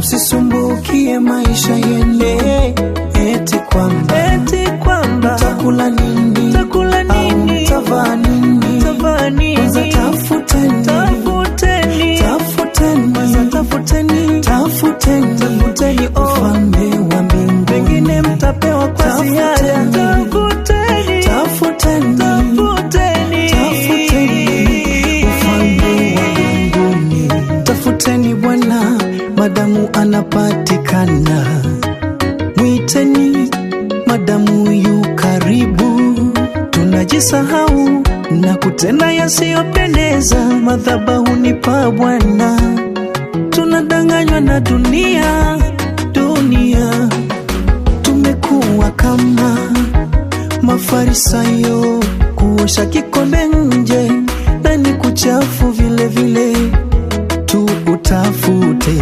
msisumbukie maisha yene, eti kwamba takula nini, au mtavaa nini, kwanza tafuteni ufalme wa mbinguni, pengine mtapewa kwa ziada. Tafuteni ufalme wa mbinguni. Tafuteni Bwana madamu anapatikana, mwiteni madamu yu karibu. Tunajisahau na kutenda yasiyopendeza madhabahuni pa Bwana. Tunadanganywa na dunia. Tumekuwa kama Mafarisayo, kuosha kikombe nje ndani kuchafu vile vile. Tu utafute